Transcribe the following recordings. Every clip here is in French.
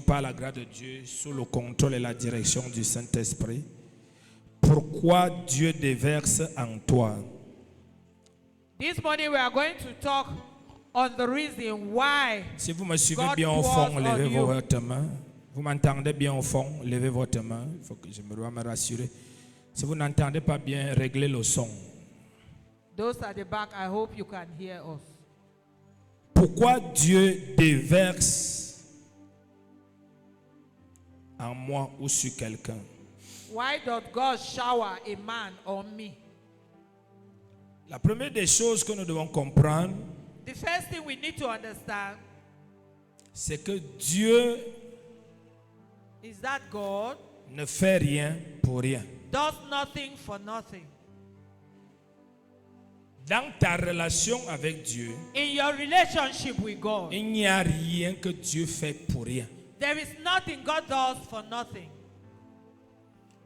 par la grâce de Dieu, sous le contrôle et la direction du Saint-Esprit. Pourquoi Dieu déverse en toi? This morning we are going to talk on the reason why. Si vous me suivez God bien au pours fond, on levez you. votre main. Vous m'entendez bien au fond, levez votre main. Il faut que je me dois me rassurer. Si vous n'entendez pas bien, réglez le son. Those at the back, I hope you can hear us. Pourquoi Dieu déverse en moi ou sur quelqu'un? Why does God shower a man on me? La première des choses que nous devons comprendre, The first thing we need to understand c'est que Dieu is that God ne fait rien pour rien. does nothing for nothing. Dans ta relation avec Dieu, In your relationship with God, il n'y a rien que Dieu fait pour rien. there is nothing God does for nothing.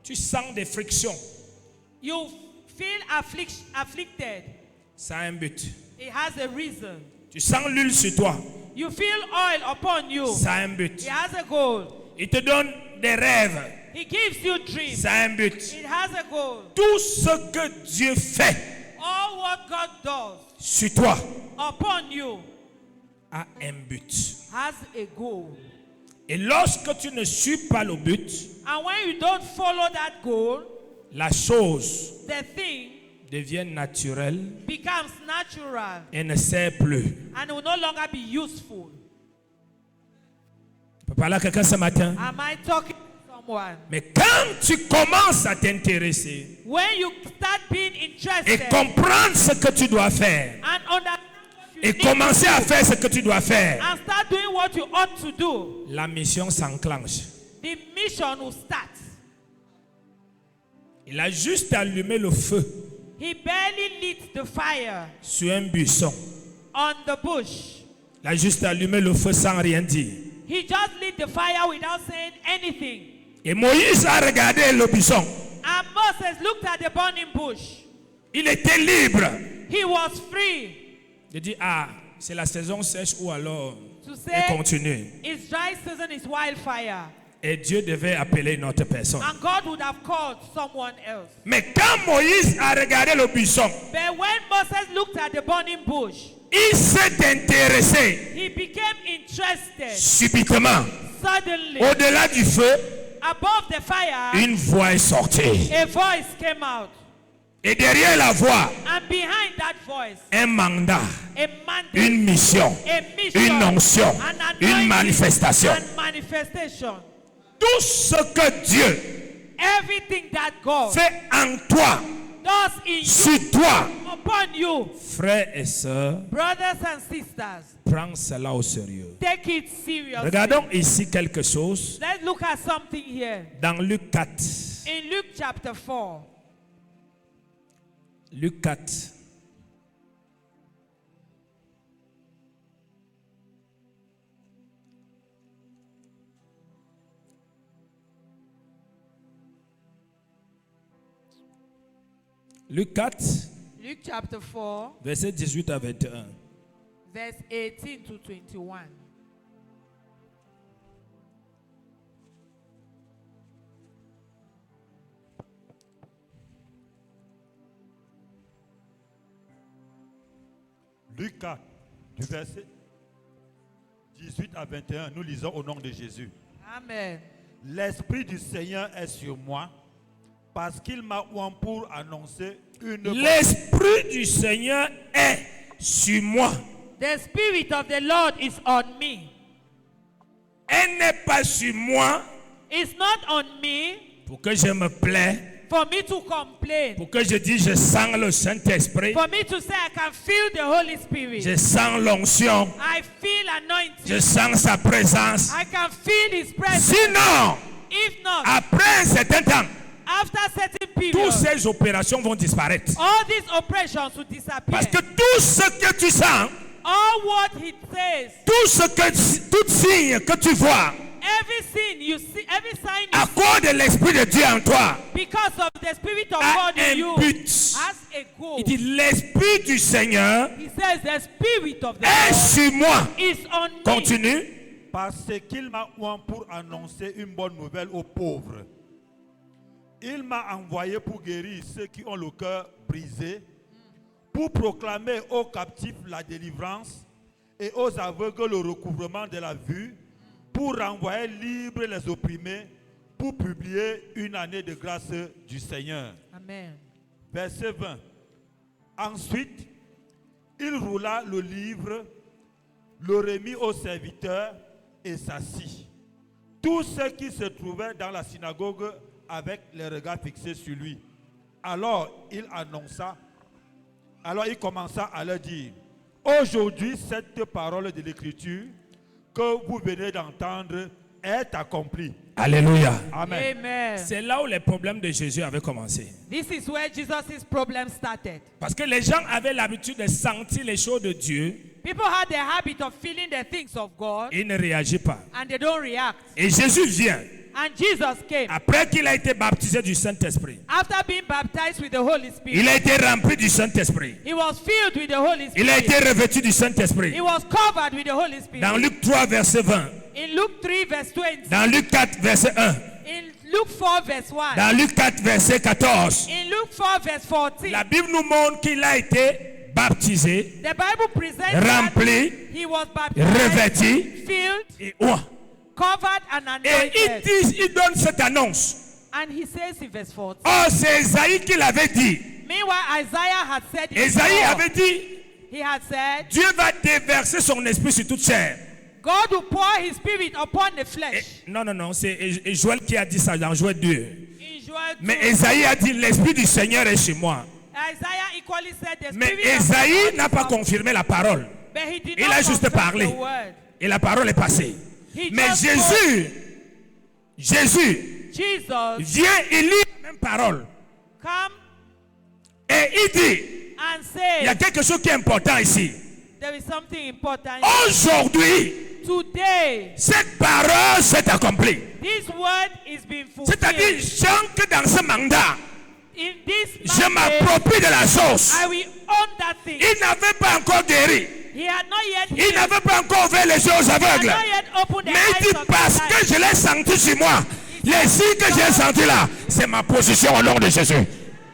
Tu sens des frictions, You feel afflicted. ça a un but. It has a reason. Tu sens l'huile sur toi, You feel oil upon you. ça a un but. It has a goal. Il te donne des rêves, He gives you dreams. ça a un but. It has a goal. Tout ce que Dieu fait All what God does sur toi upon you a un but. has a goal. Et lorsque tu ne suis pas le but, And when you don't follow that goal, la chose the thing devient naturelle becomes natural et ne sert plus. and will no longer be useful. Je peux parler à quelqu'un ce matin. Am I talking to someone? Mais quand tu commences à t'intéresser When you start being et interested comprendre ce que tu dois faire and understand what you et need commencer to à do, faire ce que tu dois faire, and start doing what you ought to do, la mission s'enclenche. the mission will start. Il a juste allumé le feu He barely lit the fire sur un buisson. on the bush. Il a juste allumé le feu sans rien dire. He just lit the fire without saying anything. Et Moïse a regardé le buisson. And Moses looked at the burning bush. Il était libre. He was free Il dit, ah, c'est la saison sèche ou alors to il say continue. it's dry season, it's wildfire. Et Dieu devait appeler une autre personne. And God would have called someone else. Mais quand Moïse a regardé le buisson, But when Moses looked at the burning bush, il s'est intéressé he became interested. subitement. Suddenly, Au-delà du feu, above the fire, une voix est sortie. a voice came out. Et derrière la voix, And behind that voice, un mandat, a mandate, une mission, a mission, une onction, an une anointing, manifestation. and manifestation. Tout ce que Dieu Everything that God fait en toi, does in you, sur toi, upon you, frères et sœurs, brothers and sisters, prends cela au sérieux. take it seriously. Regardons ici quelque chose Let's look at something here. dans Luc 4. In Luke chapter 4, Luc 4. Luc 4, Luke chapter 4, verset 18 à 21. verse 18 to 21. Luc 4, du verset 18 à 21, nous lisons au nom de Jésus. Amen. L'Esprit du Seigneur est sur moi parce qu'il m'a oint pour annoncer une L'Esprit du Seigneur est sur moi. The Spirit of the Lord is on me. Elle n'est pas sur moi It's not on me pour que je me plaie, for me to complain, pour que je dise je sens le Saint-Esprit, for me to say I can feel the Holy Spirit. je sens l'onction, I feel anointing. je sens sa présence. I can feel His presence. Sinon, If not, après un certain temps, after certain toutes period, ces opérations vont disparaître. all these operations will disappear. Parce que tout ce que tu sens, All what He says, tout signe que tu vois, every sin you see, every sign à you cause de l'Esprit de Dieu en toi, see, because of the Spirit of a God in un you, but. has a goal. Il dit l'Esprit du Seigneur He says the Spirit of the est Lord sur moi. is on me. Continue. parce qu'il m'a oint pour annoncer une bonne nouvelle aux pauvres. Il m'a envoyé pour guérir ceux qui ont le cœur brisé, pour proclamer aux captifs la délivrance et aux aveugles le recouvrement de la vue, pour renvoyer libres les opprimés, pour publier une année de grâce du Seigneur. Amen. Verset 20. Ensuite, il roula le livre, le remit au serviteur et s'assit. Tous ceux qui se trouvaient dans la synagogue avec les regards fixés sur lui. Alors il commença à leur dire: aujourd'hui, cette parole de l'Écriture que vous venez d'entendre est accomplie. Alléluia. Amen. Amen. C'est là où les problèmes de Jésus avaient commencé. This is where Jesus' problem started. Parce que les gens avaient l'habitude de sentir les choses de Dieu People had the habit of feeling the things of God et ils ne réagissent pas. and they don't react. Et Jésus vient, And Jesus came. après qu'il a été baptisé du Saint-Esprit. After being baptized with the Holy Spirit, Il a été rempli du Saint-Esprit. he was filled with the Holy Il a été Spirit. revêtu du Saint-Esprit. He was covered with the Holy Spirit. Dans Luc 3, verset 20. In Luke 3 verse 20. Dans Luc 4, verset 1. In Luke 4 verse 1. Dans Luc 4, verset 14. In Luke 4 verse 14. La Bible nous montre qu'il a été baptisé, The Bible presents rempli, that he was baptized, revêtu filled, et oint. covered and Et anointed. il donne cette annonce. And he says in verse 14. Oh, c'est Esaïe qui l'avait dit. Meanwhile, Isaiah had said it Esaïe before. avait dit, He had said, Dieu va déverser son esprit sur toute chair. God will pour his spirit upon the flesh. Non, c'est Joël qui a dit ça dans Joël 2. In Joel 2, Mais Esaïe a dit, l'esprit du Seigneur est chez moi. Isaiah equally said the Mais spirit of Esaïe God n'a is pas upon- confirmé la parole. But he did Il not a juste confirm parlé. the word. Et la parole est passée. He Mais just Jésus Jesus vient, il lit la même parole. come Et il dit, and il y a say quelque chose qui est important ici. there is something important. Aujourd'hui, Today, cette parole s'est accomplie. this word is being C'est-à-dire, fulfilled. j'entre dans ce mandat. In this Je mandate, m'approprie de la chose. I will own that thing. Il n'avait pas encore guéri. He had not yet Il healed. n'avait pas encore ouvert les yeux aux He had aveugles. not yet opened the Mais il eyes dit, of parce the que blind. je l'ai senti sur moi, les signes que j'ai sentis là, c'est ma position au nom de Jésus.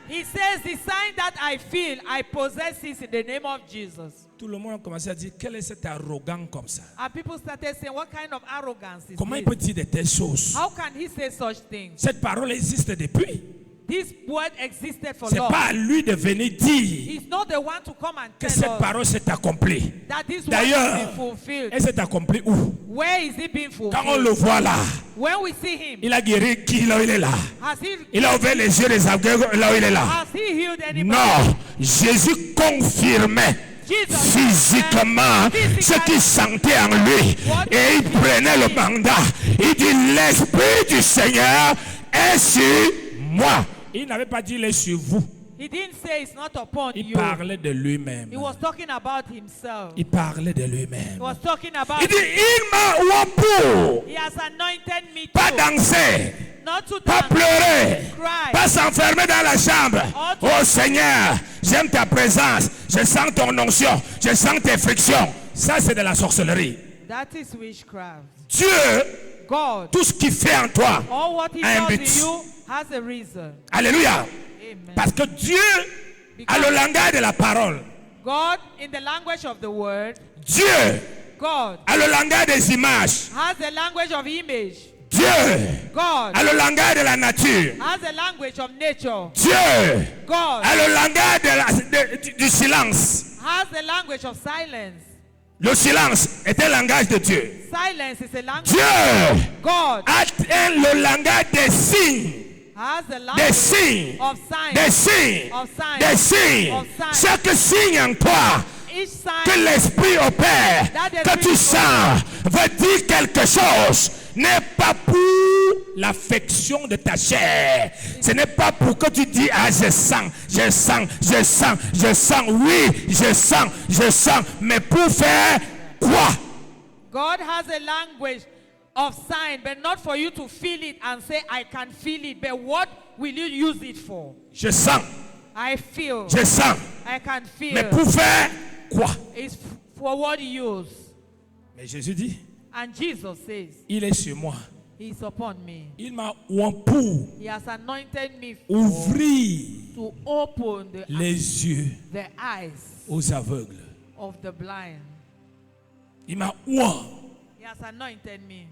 He says, the sign that I feel, I possess it in the name of Jesus. Tout le monde a commencé à dire, quel est cet arrogant comme ça? And people started saying, what kind of arrogance is Comment il this? peut dire de telles choses? How can he say such things? Cette parole existe depuis. This word existed for C'est long. pas à lui de venir dire He's not the one to come and que tell cette us parole s'est accomplie. that this word D'ailleurs, has been fulfilled. elle s'est accomplie où? Where is it being Quand on fulfilled? le voit là, When we see him, il a guéri qui là où il est là? has he, Il a ouvert les yeux des aveugles là où il est là? has he healed anybody? Non, Jésus confirmait Jesus physiquement ce qu'il sentait en lui. Et il prenait le mandat. Il dit, l'Esprit du Seigneur est sur moi. Il n'avait pas dit, il est sur vous. He didn't say it's not upon Il you. parlait de lui-même. He was talking about himself. Il parlait de He lui-même. was talking about Il dit, il m'a oint pour he has anointed me pas too. danser, Not to pas dance, pleurer, cry. pas s'enfermer dans la chambre. Oh Seigneur, j'aime ta présence, je sens ton onction, je sens tes frictions. Ça, c'est de la sorcellerie. That is witchcraft. Dieu, God, tout ce qu'il fait en toi, all what he a un does but. in you has a reason. Alléluia. Amen. Parce que Dieu a le langage de la parole. God, in the language of the word, Dieu God a le langage des images. has the language of image. Dieu God a le langage de la nature. has the language of nature. Dieu God a le langage du silence. has the language of silence. Le silence est un langage de Dieu. Silence is a language. Dieu God a le langage des signes. has the Des language signes. of signs. Des signes. Of signs. Des signes. Of signs. Chaque signe en toi Each sign que l'esprit opère, que tu sens, veut dire quelque chose. N'est pas pour l'affection de ta chair. Ce n'est pas pour que tu dis, ah, je sens, je sens, je sens, je sens, oui, je sens, mais pour faire quoi? God has a language of sign, but not for you to feel it and say, I can feel it. But what will you use it for? Je sens, I feel. je sens, I can feel. mais pour faire quoi? It's for what use. Mais Jésus dit, And Jesus says, il est sur moi. He is upon me. Il m'a oint pour He has anointed me ouvrir to open les yeux the eyes aux aveugles. of the blind. Il m'a oint. He has anointed me.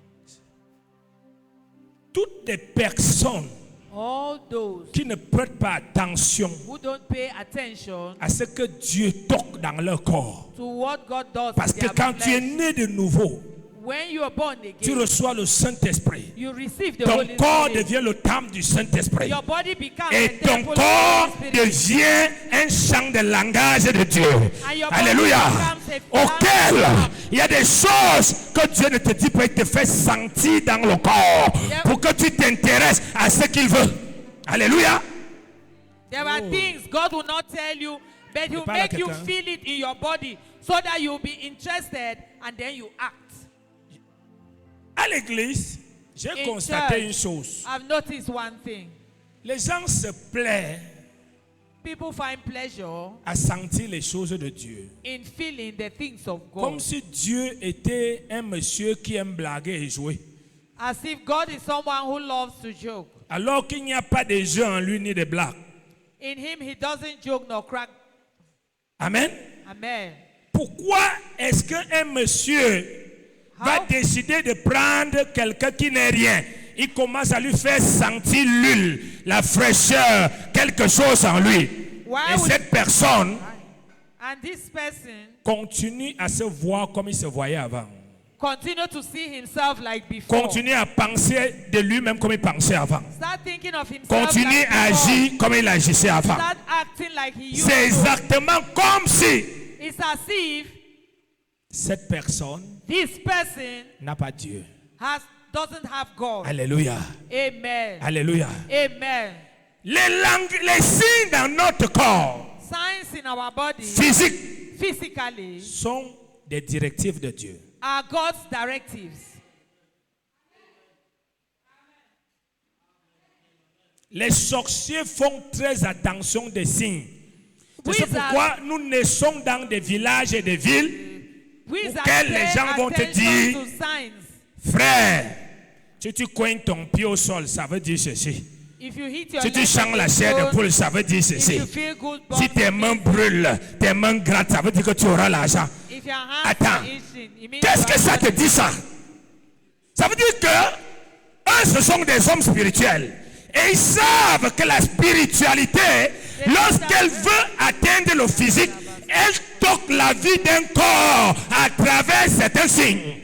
Toutes les personnes All those qui ne prêtent pas attention who don't pay attention à ce que Dieu toque dans leur corps. to what God does Parce in que their quand tu es flesh. né de nouveau, When you are born tu again, reçois le Saint-Esprit. you receive the Ton Holy corps Spirit. devient le temple du Saint-Esprit. Your body becomes Et a ton temple of corps the Holy Spirit. devient un champ de langage de Dieu. And your body Alléluia. becomes a Auquel language. il y a des choses que Dieu ne te dit pas, il te fait sentir dans le corps Yeah. pour que tu t'intéresses à ce qu'il veut. Alléluia. There are things God will not tell you, but He will parle à make you quelqu'un. feel it in your body so that you'll be interested and then you act. À l'église, j'ai In constaté church, une chose. I've noticed one thing. Les gens se plaisent People find pleasure à sentir les choses de Dieu. in feeling the things of Comme God. si Dieu était un monsieur qui aime blaguer et jouer. As if God is someone who loves to joke. Alors qu'il n'y a pas de jeu en lui ni de blague. In Him, He doesn't joke nor crack. Amen. Amen. Pourquoi est-ce qu'un monsieur va How? décider de prendre quelqu'un qui n'est rien? Il commence à lui faire sentir l'huile, la fraîcheur, quelque chose en lui. Why Et would- cette personne And this person continue à se voir comme il se voyait avant. continue to see himself like before. Continue à penser de lui-même comme il pensait avant. Start thinking of himself Continue like à before. agir comme il agissait avant. Start acting like he used C'est to. exactement comme si It's as if cette personne this person n'a pas Dieu. doesn't have God. Alléluia. Amen. Alléluia. Amen. Les signes dans notre corps Signs in our body physique physically sont des directives de Dieu. are God's directives. Les sorciers font très attention des signes. C'est Wizards- pourquoi nous naissons dans des villages et des villes. Wizards Auxquels les pay gens vont te attention dire- to signs. Frère, si tu coignes ton pied au sol, ça veut dire ceci. If you hit your Si tu leg changes on la the chair de stone, poule, ça veut dire if ceci. you feel good, Si tes mains brûlent, tes mains grattent, ça veut dire que tu auras l'argent. if your hands Attends. are itching, it means Qu'est-ce you que have ça te money. dit ça? Ça veut dire que eux, ce sont des hommes spirituels. Et ils savent que la spiritualité, lorsqu'elle veut atteindre le physique, elle toque la vie d'un corps à travers certains signes.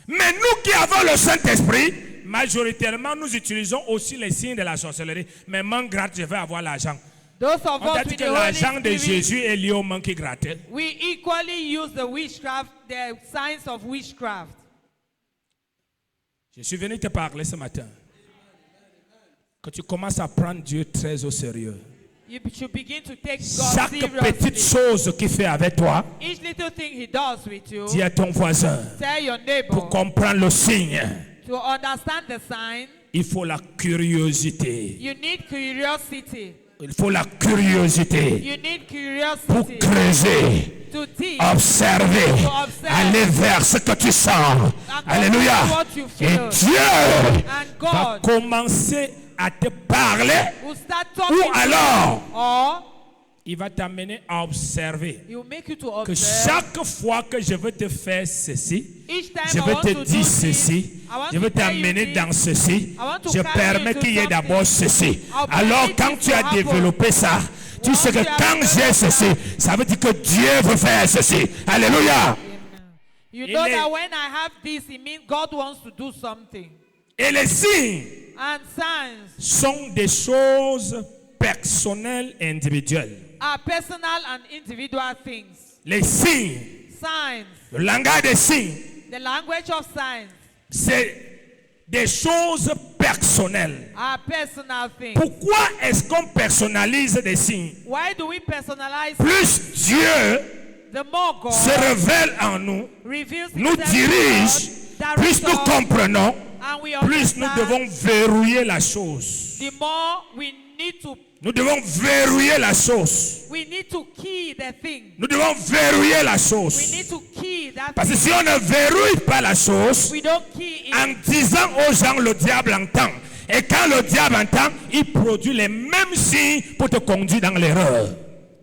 Mais nous qui avons le Saint-Esprit, majoritairement, nous utilisons aussi les signes de la sorcellerie. Mes mains grattent, je vais avoir l'argent. Those of On us a dit with que the Holy l'argent de Spirit, Jésus est lié aux mains qui grattaient. we equally use the witchcraft, the signs of witchcraft. Je suis venu te parler ce matin. Que tu commences à prendre Dieu très au sérieux. You should begin to take God Chaque petite seriously. chose qu'il fait avec toi, Each little thing He does with you, dis à ton voisin. tell your Pour neighbor. comprendre le signe, To understand the sign, il faut la curiosité. you need curiosity. Il faut la curiosité You need pour curiosity creuser, to teach. observer, observe. aller vers ce que tu sens. And Alléluia. what you Et feel. Dieu And va God commencer à te parler will start ou talking to you, alors or il va t'amener à observer. He will make you to Que observe. chaque fois que je veux te faire ceci, Each time je I vais want te to dire do ceci, this, I want je to vais tell you t'amener this. dans ceci, I want to je carry permets you to qu'il y ait something. d'abord ceci. I'll Alors permit quand it tu to as happen. développé ça, tu sais que Once you have quand j'ai developed ceci, that, ça veut dire que Dieu veut faire ceci. Alléluia. You Il know est- that when I have this, it means God wants to do something. Et les signes And signs sont des choses personnelles et individuelles. are personal and individual things. Les signes, Signs, le langage des signes, the language of signs, c'est des choses personnelles. are personal things. Pourquoi est-ce qu'on personnalise des signes? Why do we personalize? Plus Dieu The more God se révèle en nous, reveals nous himself to dirige, us, plus directs nous us, comprenons, and we plus nous understand, devons verrouiller la chose. the more we need to Nous devons verrouiller la chose. We need to key the thing. Nous devons verrouiller la We chose. need to key that Parce que thing. si on ne verrouille pas la chose, We don't key en it. disant aux gens le diable entend. Et quand le diable entend, il produit les mêmes signes pour te conduire dans l'erreur.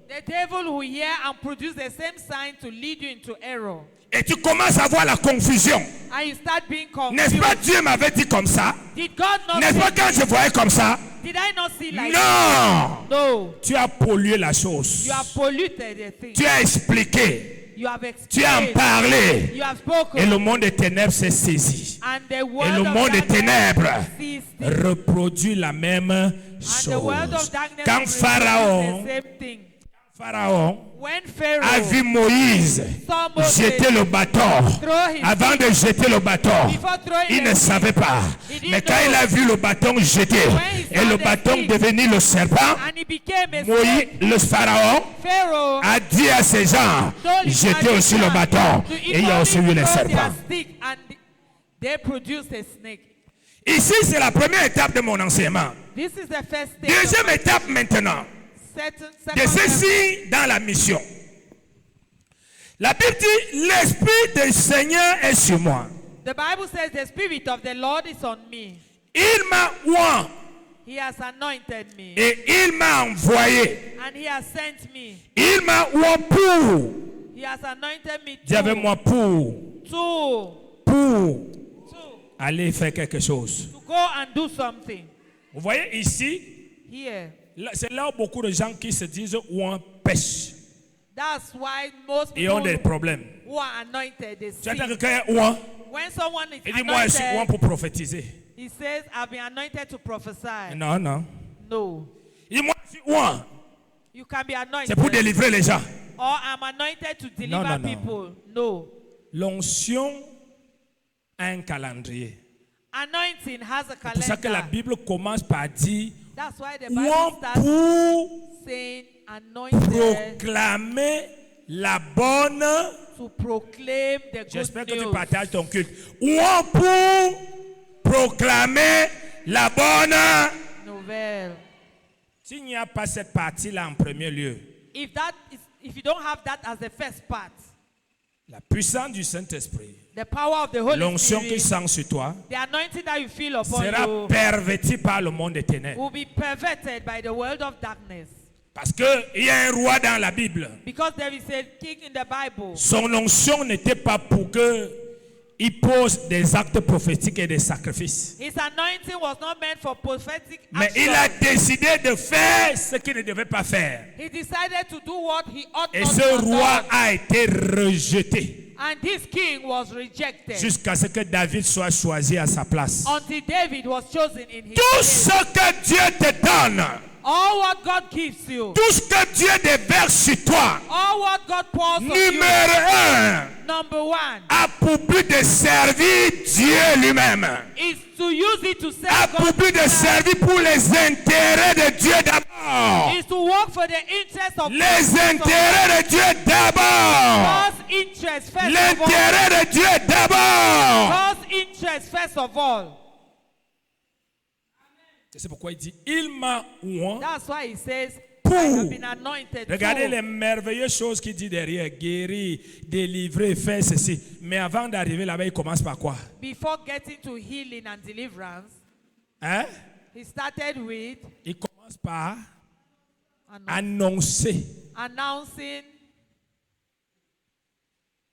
The devil will hear and produce the same sign to lead you into error. Et tu commences à voir la confusion. And you start being N'est-ce confused. pas Dieu m'avait dit comme ça? Did God not N'est-ce pas say quand this? je voyais comme ça? Did I not see like Non! this? No. Tu as pollué la chose. You have polluted the thing. Tu as expliqué. You have Tu as explained. parlé. You have spoken. Et le monde des ténèbres s'est saisi. And the Et world le of monde des darkness ténèbres sees it. reproduit la même And the world chose. of darkness Quand reproduces Pharaon, the same thing. Pharaon When a Pharaoh vu Moïse saw Moses jeter le bâton, throw his avant de jeter le bâton, before throwing il the ne stick, savait pas. he didn't Mais quand know. il a vu le bâton jeté he et saw le the bâton stick, devenir le serpent, and he became a Moïse, snake, le Pharaon, Pharaoh a dit à ses gens, told his jetez aussi le magician bâton. to Et il y a aussi eu equally les throw their serpents. stick, and they produced a snake. Ici, c'est la première étape de mon enseignement. This is the first stage. Deuxième étape maintenant, de Second step. ceci dans la mission. La Bible dit, l'Esprit du Seigneur est sur moi. The Bible says the Spirit of the Lord is on me. Il m'a oint He has anointed me. et il m'a envoyé. And he has sent me. Il m'a oint pour. He has anointed me Dis avec moi pour aller faire quelque chose. to go and do something. Vous voyez ici, Here. c'est là où beaucoup de gens qui se disent oint pêchent That's why most et ont des people problèmes. who are anointed, they Tu entends sin. quelqu'un oint, When someone is il dit moi je suis oint anointed, pour prophétiser. he says, I've been anointed to prophesy. Non, non. No. Il dit moi je suis oint, You can be anointed. c'est pour délivrer les gens. Or I'm anointed to deliver no, no. people. No. L'onction a un calendrier. Anointing has a C'est pour ça que la calendar. Bible commence par dire That's why the oint Bible starts pour saying anointed proclamer la bonne. to proclaim the good J'espère que tu news. partages ton culte. Oint pour proclamer la bonne. Nouvelle. S'il n'y a pas cette partie-là en premier lieu, If you don't have that as the first part, la puissance du Saint-Esprit, the power of the Holy l'onction qui Spirit, sent sur toi, the anointing that you feel upon sera you pervertie par le monde des ténèbres. will be perverted by the world of darkness. Parce qu'il y a un roi dans la Bible. Because there is a king in the Bible. Son onction n'était pas pour qu'il pose des actes prophétiques et des sacrifices. His anointing was not meant for prophetic Mais action. il a décidé de faire ce qu'il ne devait pas faire. He decided to do what he ought Et not ce to have roi done. a été rejeté And this king was rejected jusqu'à ce que David soit choisi à sa place. until David was chosen in his Tout place. ce que Dieu te donne, All what God gives you, tout ce que Dieu déverse sur toi, all what God pours on you, numéro un, number one, a pour but de servir Dieu lui-même. is to use it to serve A God. pour but de servir pour les intérêts de Dieu d'abord. Is to work for the interest of Les intérêts de Dieu d'abord. God's interest first of all. L'intérêt de Dieu d'abord. God's interest first of all. C'est pourquoi il dit, il m'a oint. That's why he says, Pour. I have been anointed. Regardez to. les merveilleuses choses qu'il dit derrière. Guérir, délivrer, faire ceci. Mais avant d'arriver là-bas, il commence par quoi? Before getting to healing and deliverance, Hein? he started with Il commence par annou- annoncer. announcing.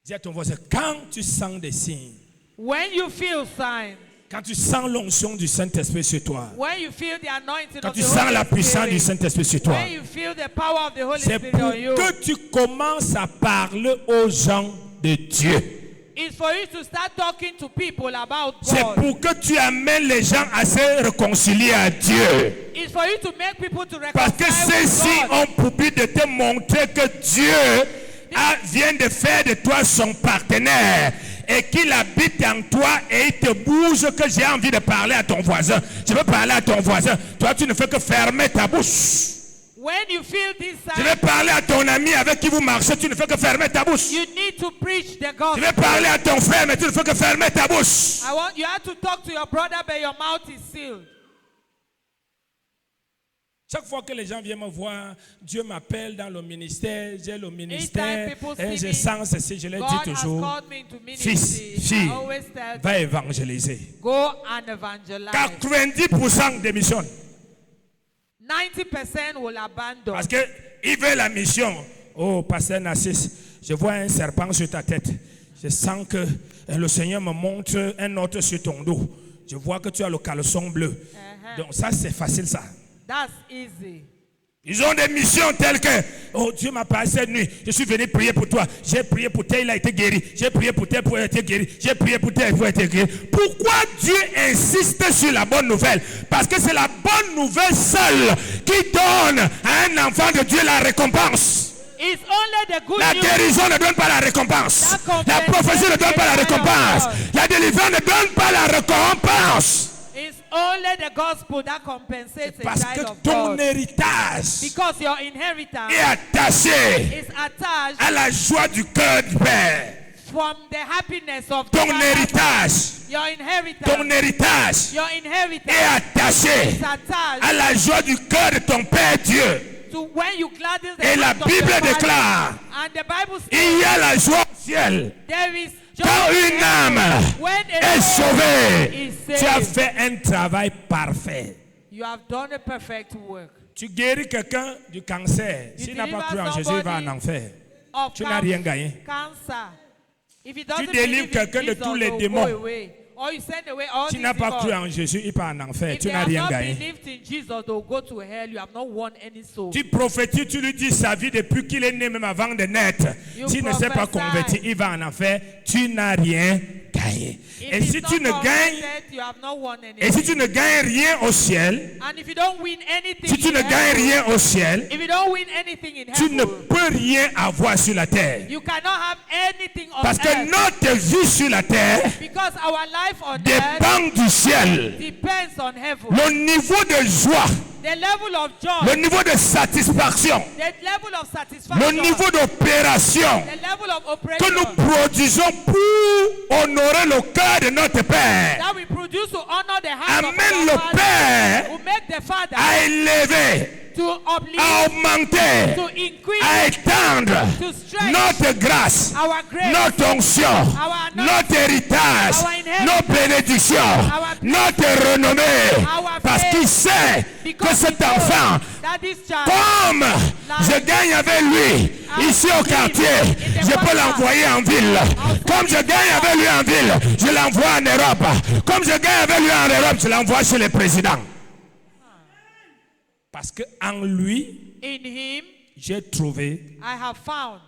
Dis à ton voisin, quand tu sens des signes, When you feel signs, quand tu sens l'onction du Saint-Esprit sur toi, when you feel the anointing quand of tu the sens Holy la puissance du Spirit, Saint-Esprit sur toi, when you feel the power of the Holy c'est Spirit pour on you, que tu commences à parler aux gens de Dieu. it's for you to start talking to people about C'est God. pour que tu amènes les gens à se réconcilier à Dieu. It's for you to make people to Parce que reconcile with ceux-ci God. ont pour but de te montrer que Dieu vient de faire de toi son partenaire et qu'il habite en toi et il te bouge que j'ai envie de parler à ton voisin. Je veux parler à ton voisin. Toi, tu ne fais que fermer ta bouche. When you feel this Je sign, vais parler à ton ami avec qui vous marchez. Tu ne fais que fermer ta bouche. you need to preach the Je gospel. vais parler à ton frère, mais tu ne fais que fermer ta bouche. You have to talk to your brother, but your mouth is sealed. Chaque fois que les gens viennent me voir, Dieu m'appelle dans le ministère, j'ai le ministère, Anytime people et see je me, sens ceci, je leur God dis has toujours, called me into fils, ministry. fille, I always tell va them, évangéliser. go and evangelize. 90% démissionnent. 90% will abandon. Parce qu'ils veulent la mission. Oh, pasteur Narcisse, je vois un serpent sur ta tête. Je sens que le Seigneur me montre un autre sur ton dos. Je vois que tu as le caleçon bleu. Donc ça, c'est facile ça. That's easy. Ils ont des missions telles que, oh Dieu m'a parlé cette nuit, je suis venu prier pour toi. J'ai prié pour tel, il a été guéri. J'ai prié pour tel, pour être guéri. J'ai prié pour tel, pour être guéri. Pourquoi Dieu insiste sur la bonne nouvelle? Parce que c'est la bonne nouvelle seule qui donne à un enfant de Dieu la récompense. It's only the good La news. guérison ne donne pas la récompense. La prophétie ne donne pas la récompense. La délivrance ne donne pas la récompense. It's only the gospel that compensates a Parce que child of ton God. héritage Because your inheritance est attaché is attached à la joie du cœur du Père. from the happiness of Ton the Father. héritage, Your inheritance. ton héritage Your est inheritance attaché is attached à la joie du cœur de ton Père Dieu. to when you gladden the Et la heart of Bible your Father. déclare, And the Bible il says y a la joie au ciel. there is joy Quand in une heaven âme when a est soul sauvée, is tu as saved. fait un travail parfait. You have done a perfect work. Tu guéris quelqu'un du cancer. You S'il n'a pas deliver cru en Jésus, il va en somebody enfer. Of Tu n'as rien gagné. cancer. If he doesn't délivres believe in quelqu'un de Jesus, tous les they'll démons. go away. Or you send away all Tu these n'as pas cru demons. en Jésus, il part en enfer. If Tu they n'as have rien not gagné. believed in Jesus, they'll go to hell. You have not won any soul. Tu prophétises, tu lui dis sa vie depuis qu'il est né, même avant de naître. You S'il ne s'est pas prophesy. converti, il va en enfer. Tu n'as rien gagné. If Et he's si not tu ne gagnes, converted, you have not won anything. et si tu ne gagnes rien au ciel, And if you don't win anything si tu in ne gagnes heaven, rien au ciel, if you don't win anything in tu ne heaven, peux rien avoir sur la terre. you cannot have anything on Parce que earth. notre vie sur la terre Because our life on earth dépend du ciel. depends on heaven. Le niveau de joie, The level of le joy, niveau de satisfaction, the level of le satisfaction, niveau d'opération the level of que nous operation produisons pour honorer le cœur de notre Père that we produce to honor the heart of amène our le Father, Père will make the Father à élever, to à uplift, augmenter, to increase, à étendre to stretch notre grâce, our grace, notre onction, our anointing, notre héritage, our inheritance, nos bénédictions, our blessing, notre renommée. our Parce faith, qu'il sait que because cet he knows enfant, that this child, comme je gagne avec lui ici au quartier, je peux l'envoyer en ville. Comme je gagne avec lui en ville, je l'envoie en Europe. Comme je gagne avec lui en Europe, je l'envoie chez le président. Parce qu'en lui, in him, j'ai trouvé I have found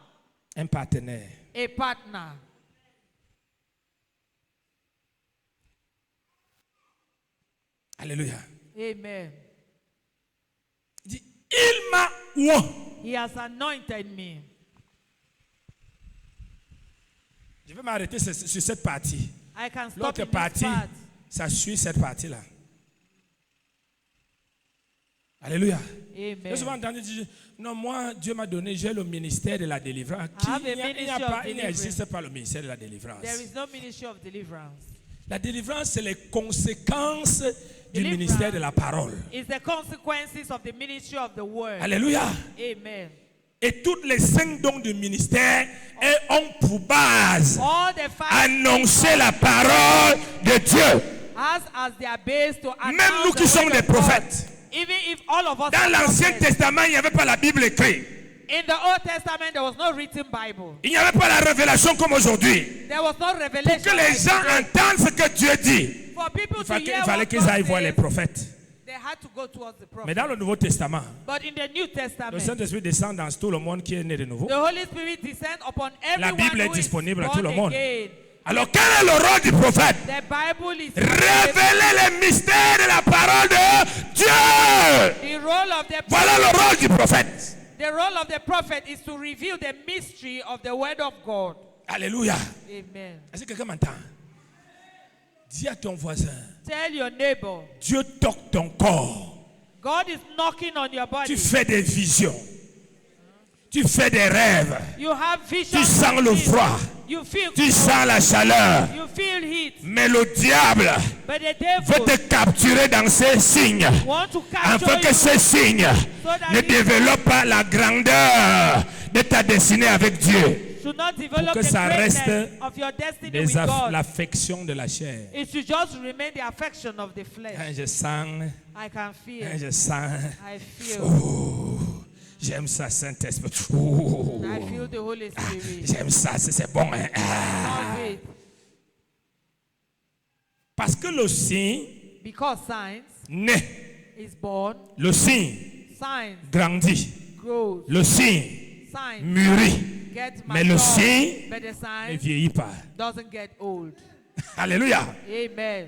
un partenaire. a partner. Alléluia. Amen. Il dit, il m'a oint. He has anointed me. Je vais m'arrêter sur cette partie. I can stop L'autre in this partie, part. ça suit cette partie-là. Alléluia. J'ai souvent Amen. entendu dire, non, moi, Dieu m'a donné, j'ai le ministère de la délivrance. I have a Il ministry of n'existe pas le ministère de la délivrance. There is no ministry of deliverance. La délivrance, c'est les conséquences du Deliverance. ministère de la parole. It's the consequences of the ministry of the word. Alléluia. Amen. Et tous les 5 dons du ministère ont pour base All the five annoncer la parole de Dieu. as their base to Même announce nous the qui sommes word des of God. prophètes. Even if all of us Dans are l'Ancien prophets. Testament, il n'y avait pas la Bible écrite. In the Old Testament, there was no written Bible. Il n'y avait pas la révélation comme aujourd'hui. There was no revelation. Que les like gens today. entendent ce que Dieu dit. For people Il to hear fallait what qu'ils God aillent voir les says, prophètes. they had to go towards the prophet. Mais dans le Nouveau Testament, But in the New le Testament, Saint-Esprit descend dans tout le monde qui est né de nouveau. the Holy Spirit descends upon everyone Bible est who is disponible à born tout le monde. again. Alors quel est le rôle du prophète? The Bible is Révéler les mystères de la parole de Dieu. the role of the Voilà le rôle du prophète. The role of the prophet is to reveal the mystery of the word of God. Alléluia. Amen. Est-ce que quelqu'un m'entend? Dis à ton voisin, Tell your neighbor, Dieu toque ton corps. God is knocking on your Tu body. fais des visions. Tu fais des rêves. You have vision. Tu sens le froid. You feel Tu cold. sens la chaleur. You feel heat. Mais le diable But the veut devil te capturer dans ces signes. want to capture Afin que you ces signes that ne he développent pas la grandeur de ta destinée avec Dieu. should not develop que the ça greatness reste of your destiny with God. L'affection de la chair. It should just remain the affection of the flesh. Quand je sens, I can feel. quand je sens, I feel. oh, j'aime ça, Saint-Esprit. Oh, I feel the Holy Spirit. j'aime ça, c'est bon. Hein? Ah. Love it. Parce que le signe Because signs naît, is born, le signe signs grandit, grows, le signe signs mûrit, get mais le mature, signe but the ne sign vieillit pas. doesn't get old. Alléluia. Amen.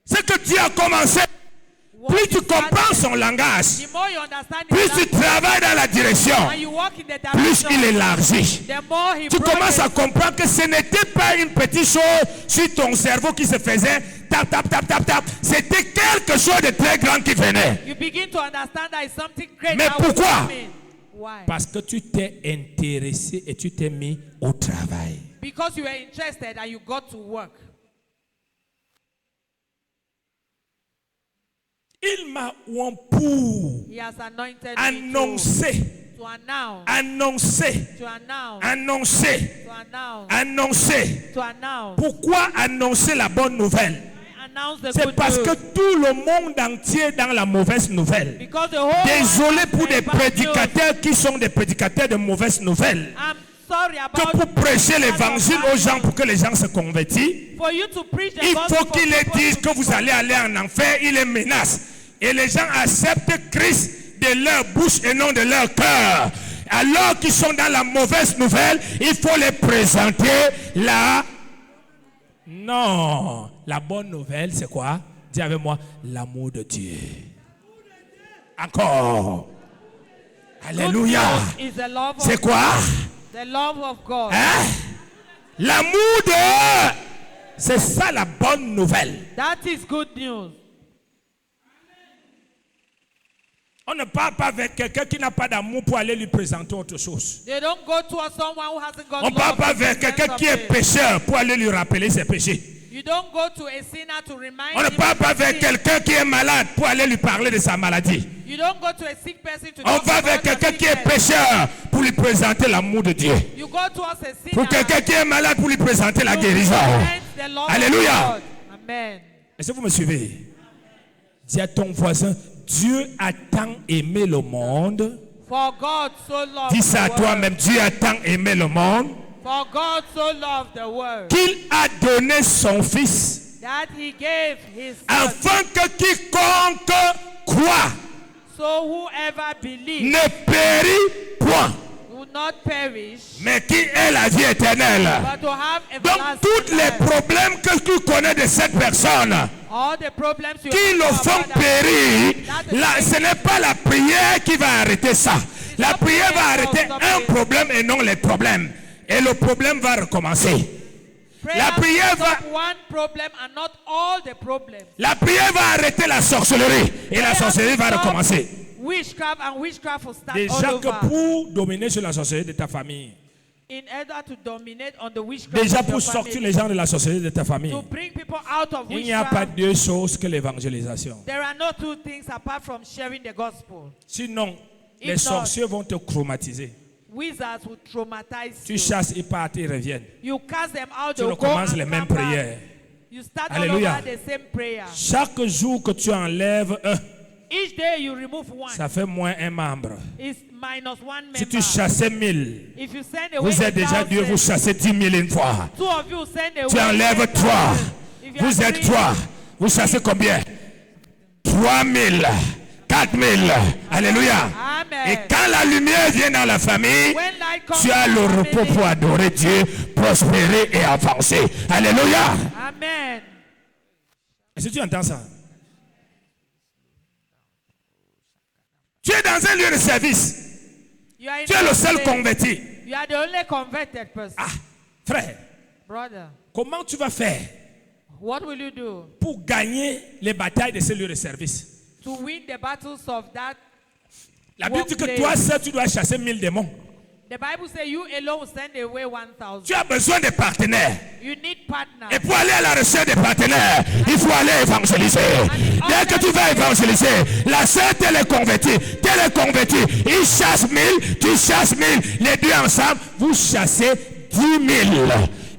Ce que Dieu a commencé, What plus tu you started, comprends son langage, the more you understand plus his tu language, travailles dans la direction, and you walk in the plus direction, il élargit. the more he Tu commences à broadens. comprendre que ce n'était pas une petite chose sur ton cerveau qui se faisait tap, tap, tap, tap, tap. C'était quelque chose de très grand qui venait. You begin to understand that it's something great. Mais that was pourquoi? coming. Why? Parce que tu t'es intéressé et tu t'es mis au travail. Because you were interested and you got to work. Il m'a oint pour He has anointed me annoncer, to announce, annoncer, to announce, annoncer, to announce, annoncer. to announce. Pourquoi annoncer la bonne nouvelle? Announce the C'est good parce news. que tout le monde entier est dans la mauvaise nouvelle. Because the whole Désolé world pour has des bad news. prédicateurs qui sont des prédicateurs de mauvaises nouvelles. I'm sorry Que about pour prêcher that l'évangile of aux gens bad pour que les gens se convertissent, For you to preach the il gospel faut for qu'il les people dise to que vous be allez aller en enfer, il les menace. Et les gens acceptent Christ de leur bouche et non de leur cœur. Alors qu'ils sont dans la mauvaise nouvelle, il faut les présenter là. Non, la bonne nouvelle, c'est quoi? Dis avec moi, l'amour de Dieu. Encore. Alléluia. Good news is the love of C'est quoi? The love of God. Hein? L'amour de... C'est ça la bonne nouvelle. That is good news. On ne parle pas avec quelqu'un qui n'a pas d'amour pour aller lui présenter autre chose. They don't go to someone who hasn't got On ne parle love pas to avec present quelqu'un qui est something. pécheur pour aller lui rappeler ses péchés. You don't go to a sinner to remind On ne him parle of pas his avec sin. quelqu'un qui est malade pour aller lui parler de sa maladie. You don't go to a sick person to On talk va about avec your quelqu'un qui est sickness. pécheur pour lui présenter l'amour de Dieu. You go towards a sinner Pour quelqu'un qui est malade pour lui présenter la to guérison. present the love Alléluia. of God. Amen. Est-ce que vous me suivez? Dis à ton voisin, Dieu a tant aimé le monde. For God so loved Dis ça à the world. toi-même, Dieu a tant aimé le monde For God so loved the world qu'il a donné son Fils that he gave his son. afin que quiconque croit So whoever believes ne périt point, will not perish, mais qui ait la vie éternelle. but to have Donc everlasting tous les life. problèmes que tu connais de cette personne All the problems you qui le have font about that, périr, là, ce n'est pas la prière qui va arrêter ça. La prière va arrêter un problème et non les problèmes. Et le problème va recommencer. prayer La prière will va- stop one problem and not all the problems. La prière va arrêter la sorcellerie et la sorcellerie va Stop recommencer. Witchcraft and witchcraft will start Déjà all que over. pour dominer sur la sorcellerie de ta famille, In order to dominate on the witchcraft déjà of your pour sortir family, les gens de la sorcellerie de ta famille, to bring people out of il n'y a pas witchcraft, deux choses que l'évangélisation. there are no two things apart from sharing the gospel. Sinon, les If not, sorciers vont te traumatiser. Wizards will traumatize Tu you. chasses, ils partent, ils reviennent. You cast them out, Tu they'll go recommences and les mêmes come back. prières. You start Alléluia. all over the same prayer. Chaque jour que tu enlèves un, Each day you remove one. ça fait moins un membre. It's minus one member. Si tu chassais 1000, If you send away vous êtes déjà 1,000, Dieu, vous chassez 10 000 une fois. two of you send away Tu enlèves 10,000. 3. If you Vous are êtes three, 3. Vous chassez combien? 3000, 4000. Alléluia. Amen. Et quand la lumière vient dans la famille, When light comes tu as to le the repos family, pour adorer Dieu, prospérer et avancer. Alléluia. Amen. Est-ce que tu entends ça? Tu es dans un lieu de service. You are in Tu es le that seul place. converti. You are the only converted person. Ah, frère, Brother, comment tu vas faire what will you do pour gagner les batailles de ce lieu de service? to win the battles of that? La Bible dit que Workplace. toi seul, tu dois chasser 1000 démons. The Bible says you alone will send away 1,000. Tu as besoin de partenaires. You need partners. Et pour aller à la recherche des partenaires, il faut aller évangéliser. Dès que tu vas évangéliser, la sœur elle est convertie, tel est converti. Il chasse 1000, tu chasses 1000. Les deux ensemble, vous chassez 10 000.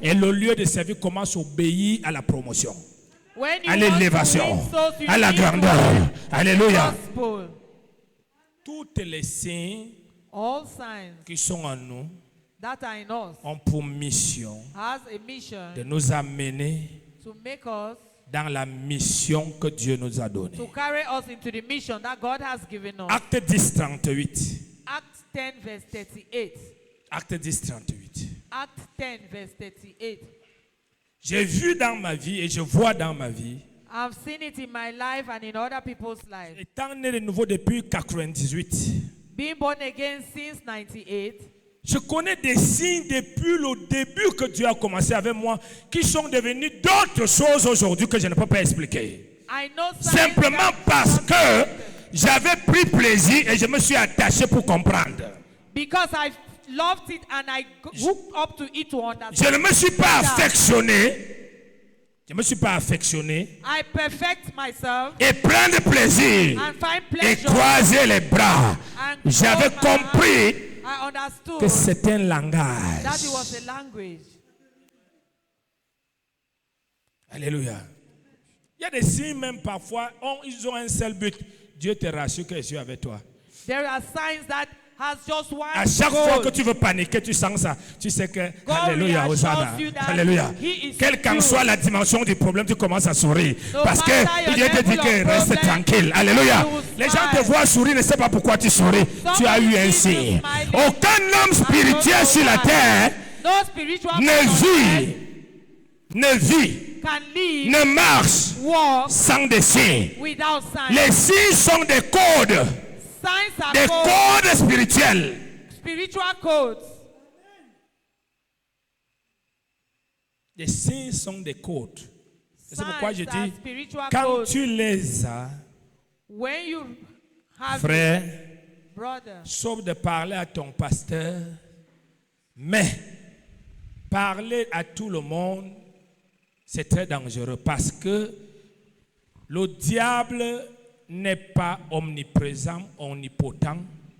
Et le lieu de service commence à obéir à la promotion, When you à want to l'élévation, win souls, you à la need to grandeur. Alléluia. gospel. Toutes les signes All signs qui sont en nous that are in us ont pour mission has a mission de nous amener to make us, dans la mission que Dieu nous a donnée. to carry us into the mission that God has given us. Acte 10, 38. Acts 10 verse 38. Acte 10, 38. Acts 10 verse 38. J'ai vu dans ma vie et je vois dans ma vie, I've seen it in my life and in other people's lives. étant né de nouveau depuis 98, Being born again since 98, je connais des signes depuis le début que Dieu a commencé avec moi qui sont devenus d'autres choses aujourd'hui que je ne peux pas expliquer. I know signs Simplement that parce que j'avais pris plaisir et je me suis attaché pour comprendre. because I loved it and I hooked up to it to understand. Je ne me suis pas affectionné. Je ne me suis pas affectionné I perfect myself et prendre plaisir and find et pleasure croiser les bras. and J'avais close my compris eyes. I que understood c'est un that langage. it was a language. Alléluia. Il y a des signes même parfois, ils ont un seul but. Dieu te rassure que je suis avec toi. There are signs that has just one À chaque fois goal. que tu veux paniquer, tu sens ça. Tu sais que, God alléluia, reassures Hosanna. you that Alléluia. he is Quelle qu'en with soit you. la dimension du problème, tu commences à sourire. No Parce que matter your Dieu te dit level que of reste problem, tranquille. Alléluia. you will Les gens te smile. voient sourire, ne savent pas pourquoi tu souris. Tu as eu un signe. Aucun homme spirituel sur la terre No spiritual ne person vit, can live, ne marche walk sans des signes. without signs. Les signes sont des codes, Signs are des codes, codes spirituels. spiritual codes. Les signes sont des codes. C'est pourquoi je Signs are dis, spiritual quand codes. tu les as, When you have frère, brother, sauf de parler à ton pasteur, mais parler à tout le monde, c'est très dangereux parce que le diable n'est pas omniprésent, omnipotent,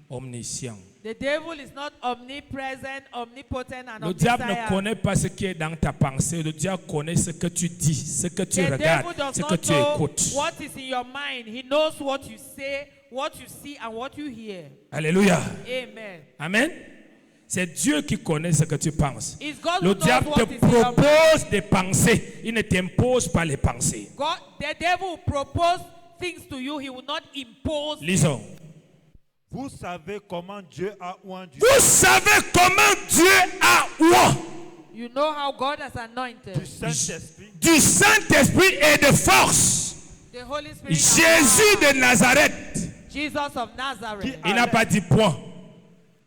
omniscient. the devil is not omnipresent, omnipotent, and Le diable ne omniscient. connaît pas ce qui est dans ta pensée. Le diable connaît ce que tu dis, ce que tu The regardes, devil does ce que not tu know écoutes. what is in your mind. He knows what you say, what you see, and what you hear. Alléluia. Amen. Amen. C'est Dieu qui connaît ce que tu penses. It's God Le who knows diable what te is in your mind. propose des pensées. Il ne t'impose pas les pensées. God, the devil will propose things to you. He will not impose. Lisons. Vous savez comment Dieu a oint du Vous savez comment Dieu a oint You know how God has anointed Saint-Esprit du Saint-Esprit et de force the Holy Spirit. Jésus de Nazareth. Jesus of Nazareth. Il n'a pas dit point.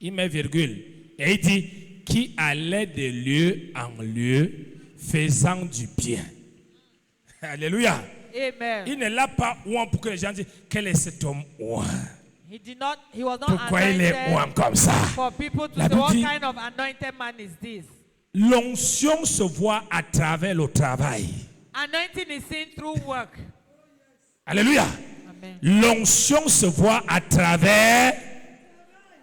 Il met virgule. Et il dit qui allait de lieu en lieu faisant du bien. Alléluia. Amen. Il ne l'a pas oint pour que les gens disent quel est cet homme oint. He was not Pourquoi il est oint anointed comme ça? for people to La say, what Bible dit- kind of anointed man is this? L'onction se voit à travers le travail. Anointing is seen through work. Alléluia. Amen. L'onction se voit à travers.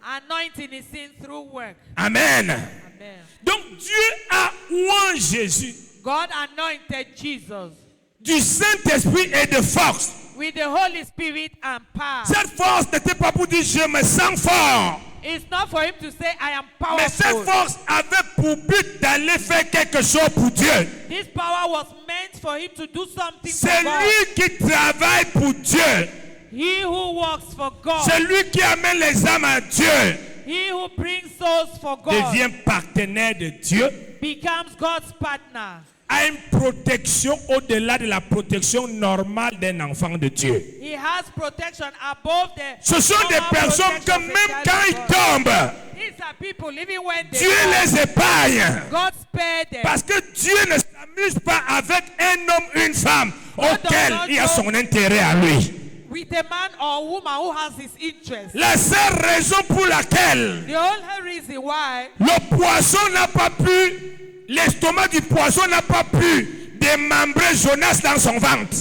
Anointing is seen through work. Amen. Amen. Donc Dieu a oint Jésus God anointed Jesus du Saint-Esprit et de force. with the Holy Spirit and power. Cette force n'était pas pour dire je me sens fort. It's not for him to say, I am Mais cette powerful. force avait pour but d'aller faire quelque chose pour Dieu. This power was meant for him to do something C'est for God. lui qui travaille pour Dieu. He who works for God, C'est lui qui amène les âmes à Dieu. he who brings souls for God, Devient partenaire de Dieu. becomes God's partner. A une protection au-delà de la protection normale d'un enfant de Dieu. He has protection above the Ce sont des normal personnes que protection of a même child quand of ils God. tombent, These are people, even when they Dieu fall, les épargne. God spared them. Parce que Dieu ne s'amuse pas avec un homme, une femme auquel il y a son intérêt à lui. with a man or woman who has his interest. La seule raison pour laquelle The only reason why le poisson n'a pas pu, l'estomac du poisson n'a pas pu démembrer Jonas dans son ventre.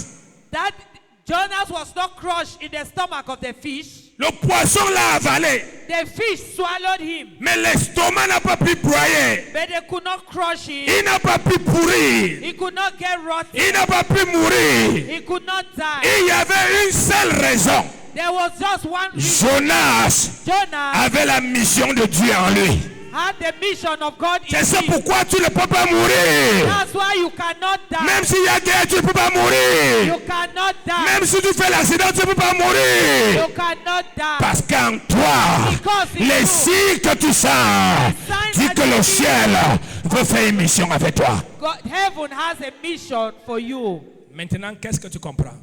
that Jonas was not crushed in the stomach of the fish, Le poisson l'a avalé, the fish swallowed him, mais l'estomac n'a pas pu broyer. but they could not crush him. Il n'a pas pu pourrir. He could not get rotten. Il n'a pas pu mourir. He could not die. Il y avait une seule raison. There was just one reason. Jonas Jonah avait la mission de Dieu en lui. had the mission of God in C'est ça him. pourquoi tu ne peux pas mourir. That's why you cannot die. Même s'il y a guerre, tu ne peux pas mourir. You cannot die. Même si tu fais l'accident, tu ne peux pas mourir. You cannot die. Parce qu'en toi, Because in les you, signes que tu sens, dis que le ciel veut faire une mission avec toi. God, heaven has a mission for you. Maintenant, qu'est-ce que tu comprends?